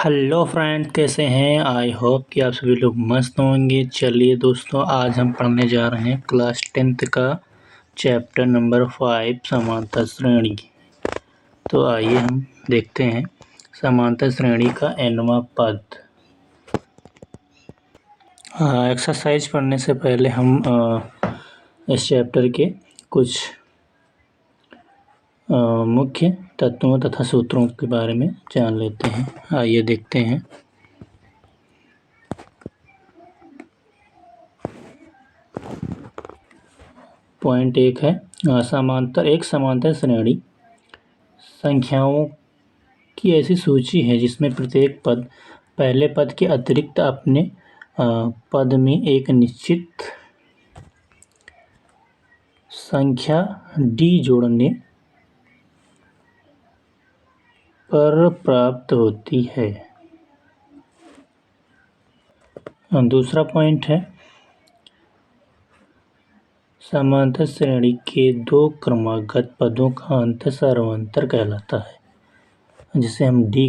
Hello friend, कैसे हैं। I hope कि आप सभी लोग मस्त होंगे। चलिए दोस्तों, आज हम पढ़ने जा रहे हैं क्लास 10th का चैप्टर नंबर 5 समांतर श्रेणी। तो आइए हम देखते हैं समांतर श्रेणी का nवां पद। एक्सरसाइज पढ़ने से पहले हम इस चैप्टर के कुछ मुख्य तत्वों तथा सूत्रों के बारे में जान लेते हैं। आइए देखते हैं। पॉइंट 1 है एक समांतर श्रेणी संख्याओं की ऐसी सूची है जिसमें प्रत्येक पद पहले पद के अतिरिक्त अपने पद में एक निश्चित संख्या d जोड़ने पर प्राप्त होती है। दूसरा पॉइंट है समांतर श्रेणी के दो क्रमागत पदों का अंतर सर्वांतर कहलाता है, जिसे हम d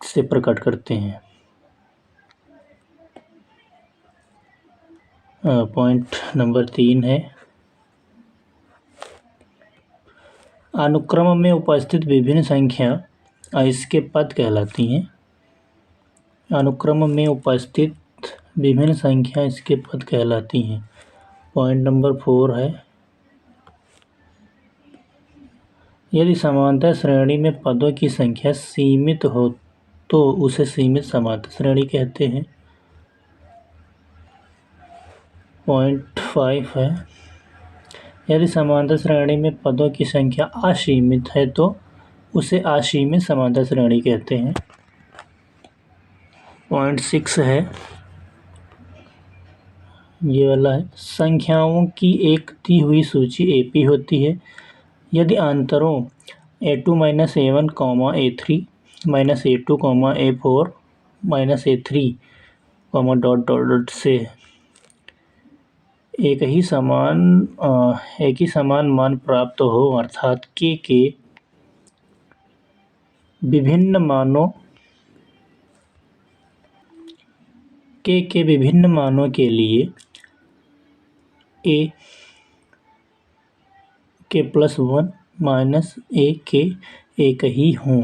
से प्रकट करते हैं। पॉइंट नंबर 3 है अनुक्रम में उपस्थित विभिन्न संख्या इसके पद कहलाती हैं। अनुक्रम में उपस्थित विभिन्न संख्या इसके पद कहलाती हैं। पॉइंट नंबर 4 है यदि समांतर श्रेणी में पदों की संख्या सीमित हो तो उसे सीमित समांतर श्रेणी कहते हैं। पॉइंट 5 है यदि समांतर श्रेणी में पदों की संख्या असीमित है तो उसे असीमित समांतर श्रेणी कहते हैं। पॉइंट 6 है ये वाला है संख्याओं की एक दी हुई सूची AP होती है यदि अंतरों A2 - A1, A3 - A2, A4 - A3 से एक ही समान मान प्राप्त हो, अर्थात के विभिन्न मानों के लिए a के +1 - a के एक ही हों।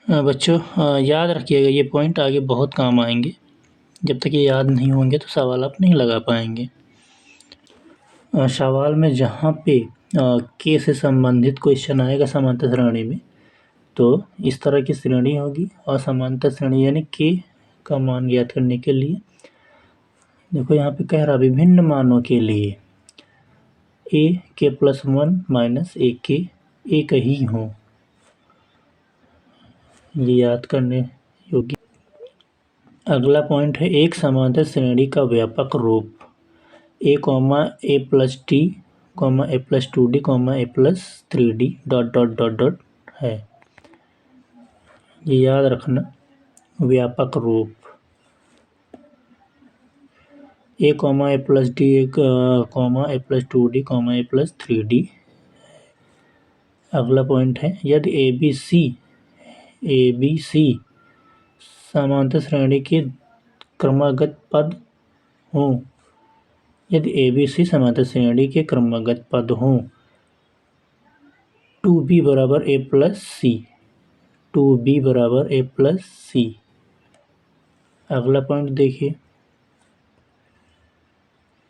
बच्चों याद रखिएगा, ये पॉइंट आगे बहुत काम आएंगे। जब तक ये याद नहीं होंगे तो सवाल आप नहीं लगा पाएंगे। सवाल में जहाँ पे के से संबंधित क्वेश्चन आएगा समांतर श्रेणी में, तो इस तरह की श्रेणी होगी और समांतर श्रेणी यानी के का मान ज्ञात करने के लिए देखो यहाँ पे कह रहा विभिन्न मानों के लिए a के +1 - a के एक ही हों। ये याद करने योग्य। अगला पॉइंट है एक समांतर श्रेणी का व्यापक रूप a, a + t, a + 2d, a + 3d ... है। ये याद रखना व्यापक रूप a, a + d, a + 2d, a + 3d। अगला पॉइंट है यदि ABC समांतर श्रेणी के क्रमागत पद हों, यदि ABC समांतर श्रेणी के क्रमागत पद हों 2b = a + c, 2b = a + c। अगला पॉइंट देखिए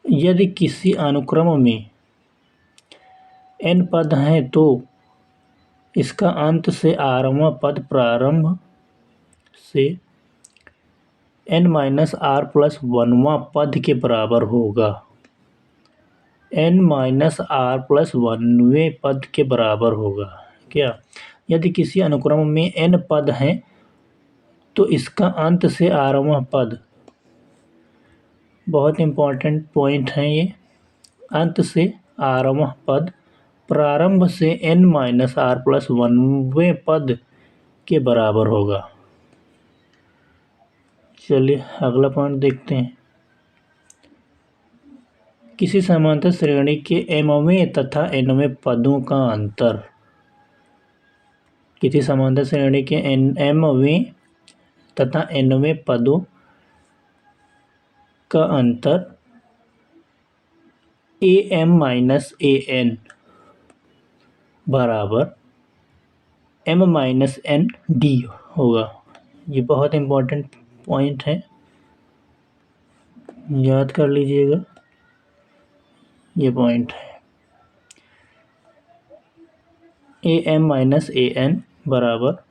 यदि किसी अनुक्रम में n पद हैं तो इसका अंत से rवां पद प्रारंभ से n - r + 1वां पद के बराबर होगा। n - r + 1वें पद के बराबर होगा। क्या यदि किसी अनुक्रम में n पद हैं तो इसका अंत से rवां पद, बहुत इम्पोर्टेंट पॉइंट है ये, अंत से rवां पद प्रारंभ से n - r + 1वें पद के बराबर होगा। चलिए अगला पॉइंट देखते हैं। किसी समांतर श्रेणी के mवें तथा nवें पदों का अंतर किसी समांतर श्रेणी के mवें तथा nवें पदों का अंतर am माइनस an बराबर m माइनस n d होगा। ये बहुत इम्पोर्टेंट पॉइंट है, याद कर लीजिएगा, ये पॉइंट है। am माइनस an बराबर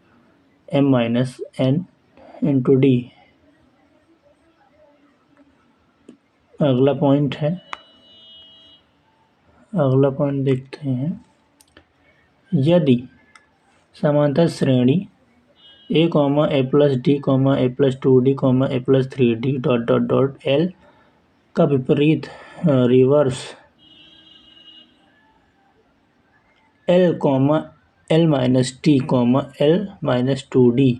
m minus n into D. अगला पॉइंट है, अगला पॉइंट देखते हैं। यदि समांतर श्रेणी a, a plus D, a plus 2d, a plus 3d dot dot dot l का विपरीत reverse l, l minus T, l minus 2d।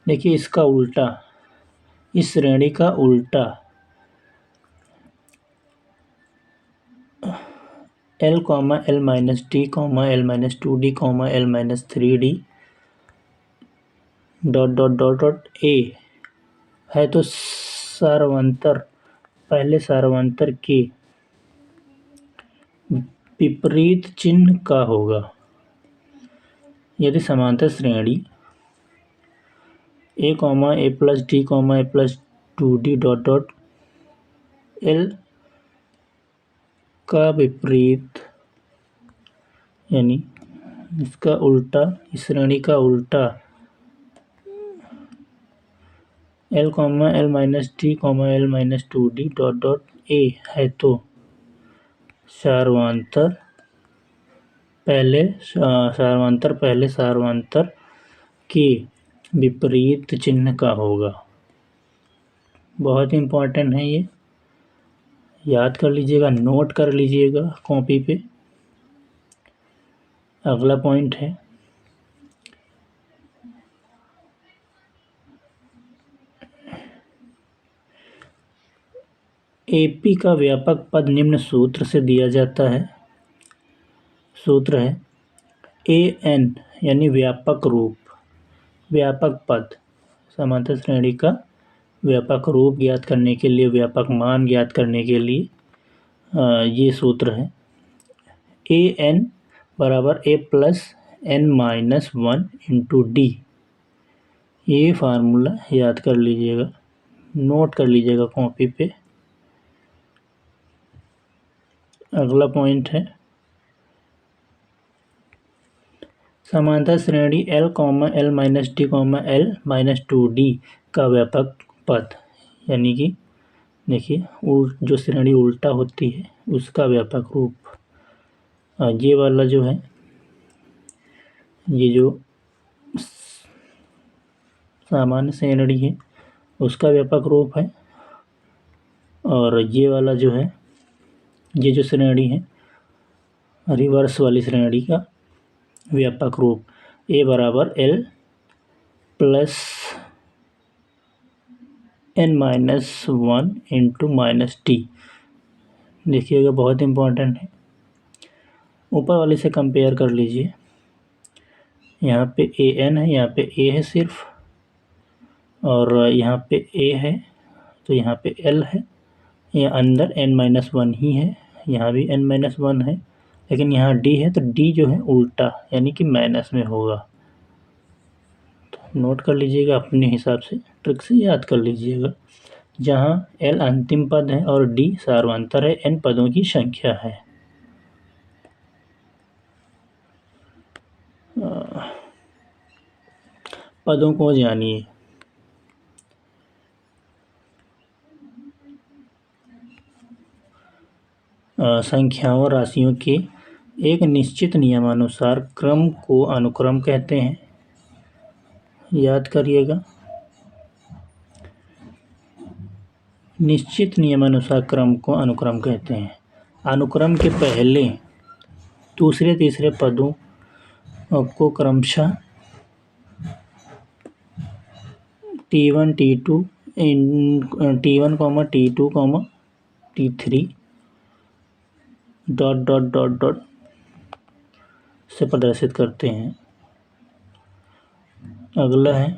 देखिए इसका उल्टा, इस श्रेणी का उल्टा l, l minus T, l minus 2d, l minus 3d dot dot dot dot a है तो सार्वंतर, पहले सार्वंतर के विपरीत चिन्ह का होगा। यदि समांतर श्रेणी a, a plus D, a plus 2d dot dot l का विपरीत यानी इसका उल्टा, इस श्रेणी का उल्टा l, l minus D, l minus 2d dot dot a है तो सार्वंतर पहले सार्वंतर के विपरीत चिन्ह का होगा। बहुत इम्पोर्टेंट है ये, याद कर लीजिएगा, नोट कर लीजिएगा कॉपी पे। अगला पॉइंट है, AP का व्यापक पद निम्न सूत्र से दिया जाता है। सूत्र है AN यानी व्यापक रूप, व्यापक पद, समांतर श्रेणी का व्यापक रूप ज्ञात करने के लिए, व्यापक मान ज्ञात करने के लिए ये सूत्र है। AN बराबर A plus n minus 1 into D. ये फार्मूला याद कर लीजिएगा, नोट कर लीजिएगा कॉपी पे। अगला पॉइंट है, समांतर श्रेणी L, L minus D, L minus 2d का व्यापक पद, यानी कि देखिए जो श्रेणी उल्टा होती है उसका व्यापक रूप। ये वाला जो है, ये जो सामान्य श्रेणी है उसका व्यापक रूप है, और ये वाला जो है, ये जो श्रेणी है रिवर्स वाली श्रेणी का व्यापक रूप A बराबर L plus n minus 1 into minus T. देखिएगा बहुत इम्पोर्टेंट है, ऊपर वाले से कंपेयर कर लीजिए। यहाँ पे AN है, यहाँ पे A है सिर्फ, और यहाँ पे A है तो यहाँ पे L है, यहाँ अंदर n माइनस 1 ही है, यहाँ भी n माइनस 1 है, लेकिन यहाँ D है तो D जो है उल्टा यानी कि माइनस में होगा। तो नोट कर लीजिएगा, अपने हिसाब से ट्रिक से याद कर लीजिएगा। जहाँ L अंतिम पद है और D सार्वंतर है, n पदों की संख्या है। पदों को जानिए। संख्याओं राशियों के एक निश्चित नियमानुसार क्रम को अनुक्रम कहते हैं, याद करिएगा। निश्चित नियमानुसार क्रम को अनुक्रम कहते हैं। अनुक्रम के पहले दूसरे तीसरे पदों को क्रमशः T1, T2, T1, T2, T3 dot dot dot dot से प्रदर्शित करते हैं। अगला है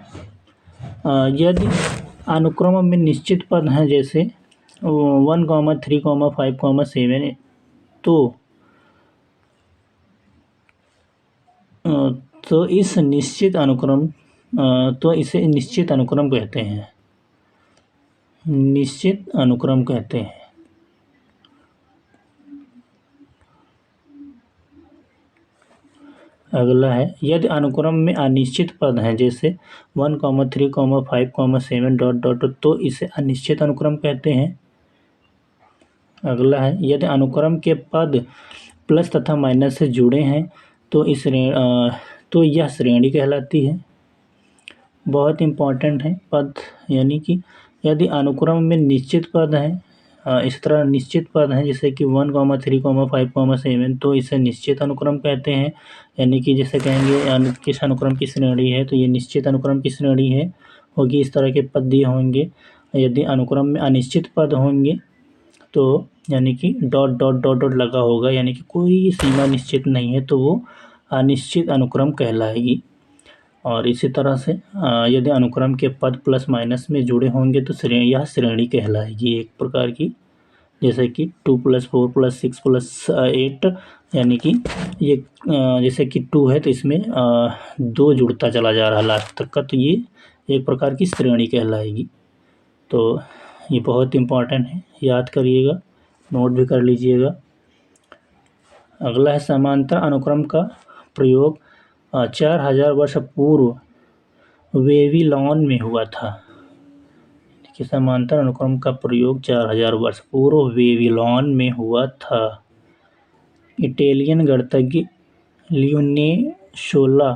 यदि अनुक्रम में निश्चित पद हैं जैसे 1, 3, 5, 7 तो इस निश्चित अनुक्रम तो इसे निश्चित अनुक्रम कहते हैं। निश्चित अनुक्रम कहते हैं। अगला है यदि अनुक्रम में अनिश्चित पद हैं जैसे 1, 3, 5, 7 डॉट डॉट तो इसे अनिश्चित अनुक्रम कहते हैं। अगला है यदि अनुक्रम के पद प्लस तथा माइनस से जुड़े हैं तो तो यह श्रेणी कहलाती है। बहुत इम्पॉर्टेंट है पद, यानी कि यदि अनुक्रम में निश्चित पद हैं इस तरह निश्चित पद हैं जैसे कि 1, 3, 5, 7 तो इसे निश्चित अनुक्रम कहते हैं। यानी कि जैसे कहेंगे किस अनुक्रम की श्रेणी है तो ये निश्चित अनुक्रम की श्रेणी है होगी। इस तरह के पद दिए होंगे। यदि अनुक्रम में अनिश्चित पद होंगे तो यानी कि डॉट डॉट डॉट डॉट लगा होगा, यानी कि कोई सीमा निश्चित नहीं है तो वो अनिश्चित अनुक्रम कहलाएगी। और इसी तरह से यदि अनुक्रम के पद प्लस माइनस में जुड़े होंगे तो यह श्रेणी कहलाएगी एक प्रकार की। जैसे कि 2 + 4 + 6 + 8 यानी कि ये जैसे कि 2 है तो इसमें 2 जुड़ता चला जा रहा है लास्ट तक का, तो ये एक प्रकार की श्रेणी कहलाएगी। तो ये बहुत इम्पॉर्टेंट है, याद करिएगा, नोट भी कर लीजिएगा। अगला है समांतर अनुक्रम का प्रयोग 4000 वर्ष पूर्व वेबीलोन में हुआ था। कि समांतर अनुक्रम का प्रयोग 4000 वर्ष पूर्व वेबीलोन में हुआ था। इटालियन गणितज्ञ लियोनेल्लो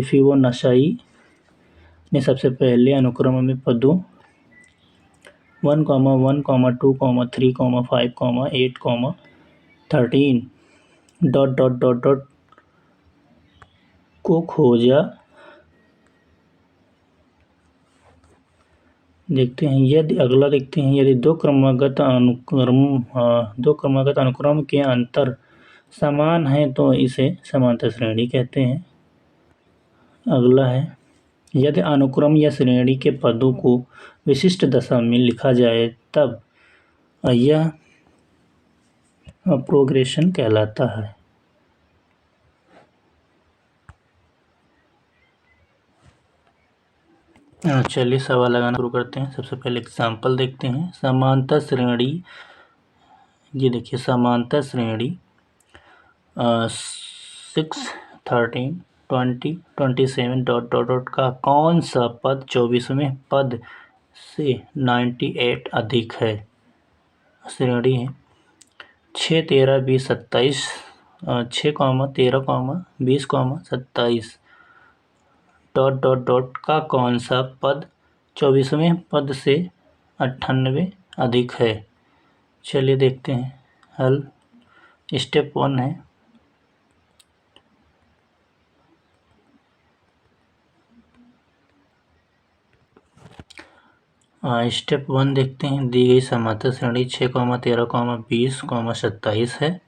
फिबोनाची ने सबसे पहले अनुक्रम में पदों 1, 1, 2, 3, 5, 8, 13 डॉट डॉट डॉट डॉट को खोजा। देखते हैं यदि दो क्रमागत अनुक्रम के अंतर समान हैं तो इसे समांतर श्रेणी कहते हैं। अगला है यदि अनुक्रम या श्रेणी के पदों को विशिष्ट दशा में लिखा जाए तब यह प्रोग्रेशन कहलाता है। चलिए सवाल लगाना शुरू करते हैं। सबसे पहले एग्जाम्पल देखते हैं। समांतर श्रेणी, ये देखिए समांतर श्रेणी 6, 13, 20, 27 डॉट डॉट डॉट का कौन सा पद 24वें पद से 98 अधिक है। श्रेणी है 6, 13, 20, 27 6, 13, 20, 27 डॉट डॉट डॉट का कौन सा पद 24वें पद से 98 अधिक है। चलिए देखते हैं हल। स्टेप 1 है स्टेप 1 देखते हैं। दी गई समांतर श्रेणी 6, 13, 20, 27 है।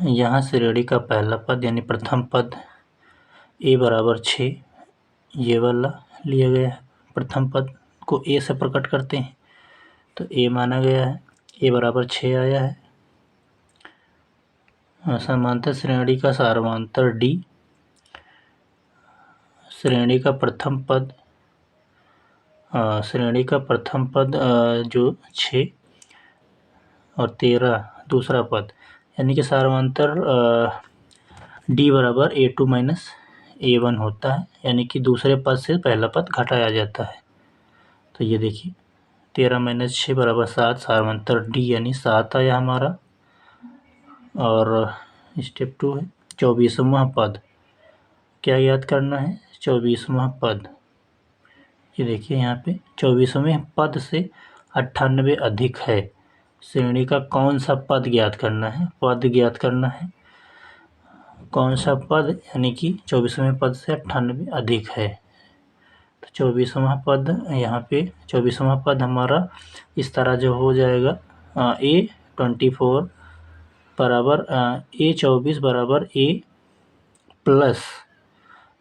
यहाँ श्रेणी का पहला पद यानी प्रथम पद a = 6 ये वाला लिया गया है। प्रथम पद को a से प्रकट करते हैं तो a माना गया है, a = 6 आया है। समांतर श्रेणी का सार्वमांतर d, श्रेणी का प्रथम पद जो 6 और 13 दूसरा पद, यानी कि सार्वमांतर d = a2 - a1 होता है, यानी कि दूसरे पद से पहला पद घटाया जाता है। तो ये देखिए 13 - 6 = 7, सार्वमांतर d यानी 7 आया हमारा। और स्टेप 2 है 24वां पद। क्या याद करना है? 24वां पद। ये देखिए यहाँ पे 24वें पद से 98 अधिक है। श्रेणी का कौन सा पद ज्ञात करना है? कौन सा पद यानी कि 24वें पद से 98 अधिक है। तो 24वां पद, यहाँ पे 24वां पद हमारा इस तरह जो हो जाएगा A24 = A24 = प्लस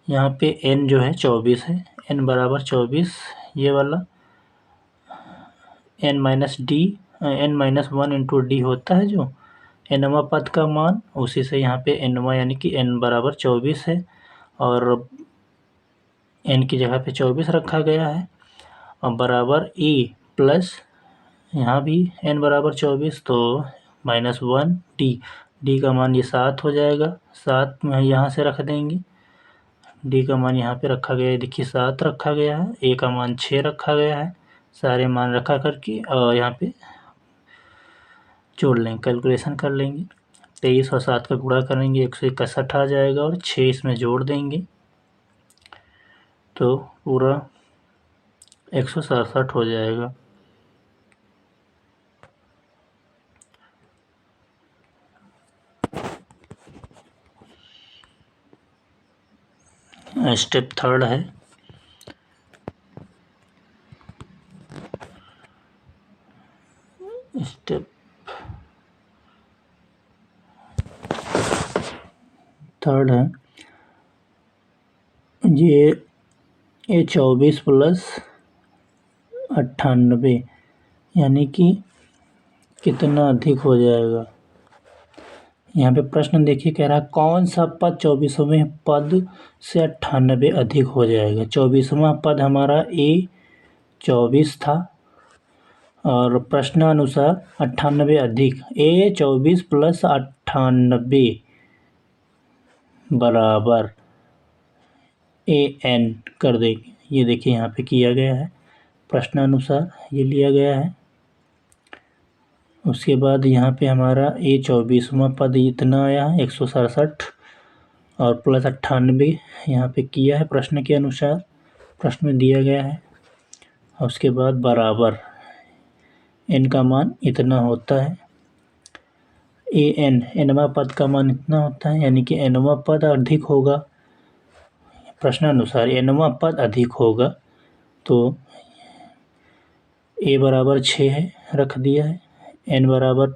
यहाँ पे n जो है 24 है, n बराबर 24, ये वाला n minus D n minus 1 into D होता है जो nवां पद का मान, उसी से यहाँ पे nवां यानी कि n बराबर 24 है और n की जगह पे 24 रखा गया है और बराबर e प्लस यहाँ भी n बराबर 24 तो माइनस 1 डी का मान ये 7 हो जाएगा, 7 में यहाँ से रख देंगे, डी का मान यहाँ पे रखा गया है, देखिए 7 रखा गया है, ए का मान 6 रखा गया है, सारे मान रखा करके और यहाँ पे जोड़ लेंगे, कैलकुलेशन कर लेंगे। 23 और 7 का गुणा करेंगे 161 आ जाएगा और 6 इसमें जोड़ देंगे तो पूरा 167 हो जाएगा। स्टेप थर्ड है, स्टेप थर्ड है, ये 24 प्लस 98 यानी कि कितना अधिक हो जाएगा। यहाँ पे प्रश्न देखिए कह रहा है कौन सा पद 24वें पद से 98 अधिक हो जाएगा। 24वां पद हमारा ए 24 था और प्रश्नानुसार 98 अधिक ए 24 प्लस 98 बराबर ए एन कर देंगे। ये देखिए यहाँ पे किया गया है, प्रश्नानुसार ये लिया गया है। उसके बाद यहाँ पे हमारा ए 24वां पद इतना आया 167 और प्लस 98 यहाँ पे किया है प्रश्न के अनुसार, प्रश्न में दिया गया है। उसके बाद बराबर एन का मान इतना होता है, ए एन एनवां पद का मान इतना होता है यानी कि एनवां पद अधिक होगा, प्रश्नानुसार एनवां पद अधिक होगा तो ए बराबर 6 है, रख दिया है, एन बराबर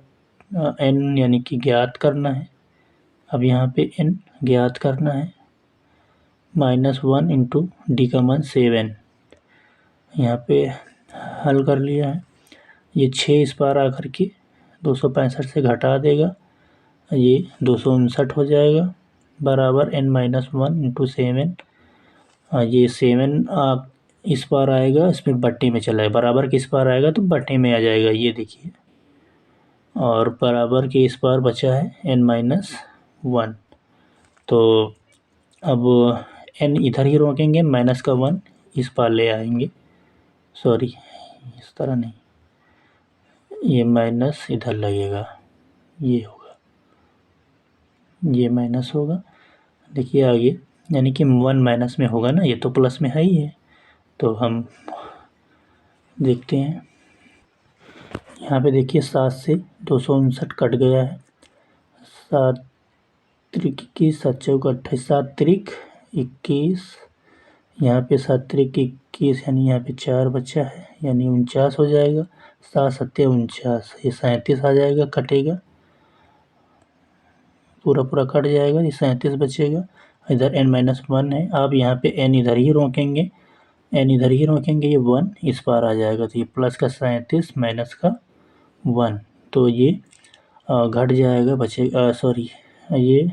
एन यानी कि ज्ञात करना है। अब यहाँ पे एन ज्ञात करना है, -1 इंटू डी का मान 7, यहाँ पे हल कर लिया है। ये 6 इस पार आकर के 265 से घटा देगा, ये 259 हो जाएगा बराबर n-1 इंटू 7। ये 7 इस पार आएगा, इसमें बट्टे में चला है, बराबर के इस पार आएगा तो बट्टे में आ जाएगा, ये देखिए, और बराबर के इस पार बचा है n-1। तो अब n इधर ही रोकेंगे, -1 इस पार ले आएंगे, सॉरी इस तरह नहीं, ये माइनस इधर लगेगा, ये होगा, ये माइनस होगा, देखिए आगे यानी कि 1 माइनस में होगा ना, ये तो प्लस में है ही है। तो हम देखते हैं, यहाँ पे देखिए 7 से 259 कट गया है, 7 त्रिक 21, 7 चौक 28, 7 त्रिक 21, यहाँ पे 7 त्रिक 21 यानी यहाँ पे 4 बचा है यानी 49 हो जाएगा, 7 सत्ते 49, ये 37 आ जाएगा, कटेगा पूरा कट जाएगा, ये 37 बचेगा, इधर n-1 है। अब यहाँ पे n इधर ही रोकेंगे, n इधर ही रोकेंगे, ये 1 इस पार आ जाएगा, तो ये प्लस का 37 माइनस का 1, तो ये घट जाएगा, बचेगा, सॉरी ये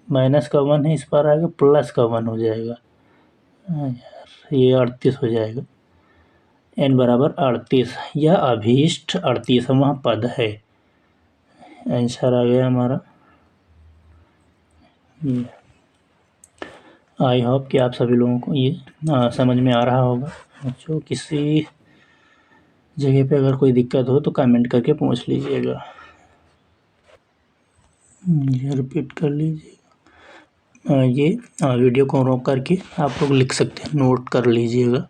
माइनस का 1 है, इस पार आएगा, प्लस का 1 हो जाएगा, ये 38 हो जाएगा, n बराबर 38, यह अभीष्ट 38वां पद है। आंसर आ गया हमारा। आई होप कि आप सभी लोगों को ये समझ में आ रहा होगा। बच्चों किसी जगह पे अगर कोई दिक्कत हो तो कमेंट करके पूछ लीजिएगा, ये रिपीट कर लीजिएगा, ये वीडियो को रोक करके आप लोग लिख सकते हैं, नोट कर लीजिएगा।